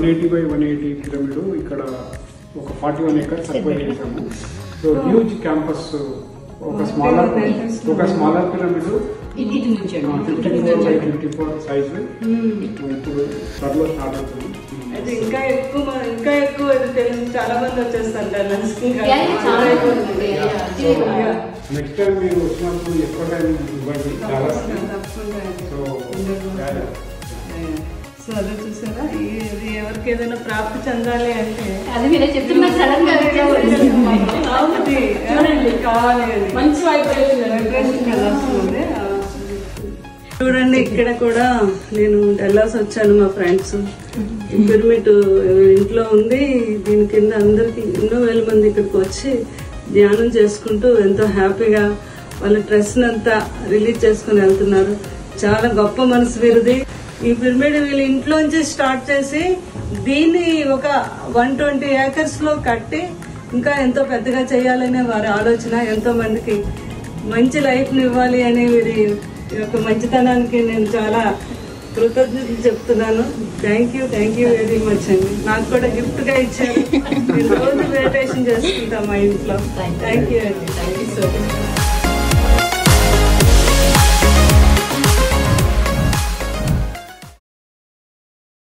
180 by 180 pyramid ఇక్కడ ఒక 41 acres acquire చేసాము. సో హ్యూజ్ క్యాంపస్, ఒక స్మాలర్ పిరమిడ్ 54 by 54 సైజు ఇప్పుడు త్వరలో స్టార్ట్ అవుతుంది. అయితే ఇంకా ఎక్కువ చాలా మంది వచ్చేస్తారు. నెక్స్ట్ టైం మీరు వచ్చినప్పుడు ఎక్కువ టైం ఇవ్వండి. సో అదే చూసారా, ఇది ఎవరికి ఏదైనా ప్రాప్తి చెందాలి అంటే అది మీరే చెప్తున్నారు సడన్ గా కావాలి, మంచి వైబ్రేషన్ కదా వస్తుంది. చూడండి, ఇక్కడ కూడా నేను డల్లాస్ వచ్చాను. మా ఫ్రెండ్స్ పిరమిడ్ ఇంట్లో ఉంది, దీని కింద అందరికి ఎన్నో వేల మంది ఇక్కడికి వచ్చి ధ్యానం చేసుకుంటూ ఎంతో హ్యాపీగా వాళ్ళ స్ట్రెస్ అంతా రిలీజ్ చేసుకుని వెళ్తున్నారు. చాలా గొప్ప మనసు వీరిది. ఈ పిరమిడ్ వీళ్ళ ఇంట్లోంచి స్టార్ట్ చేసి దీన్ని ఒక 120 acres లో కట్టి ఇంకా ఎంతో పెద్దగా చేయాలనే వారి ఆలోచన. ఎంతో మందికి మంచి లైఫ్ ని ఇవ్వాలి అనే వీరి యొక్క మంచితనానికి నేను చాలా కృతజ్ఞతలు చెప్తున్నాను. థ్యాంక్ యూ వెరీ మచ్ అండి. నాకు కూడా గిఫ్ట్ గా ఇచ్చారు. నేను రోజు మెడిటేషన్ చేసుకుంటాం మా ఇంట్లో. థ్యాంక్ యూ అండి. Thank you so much.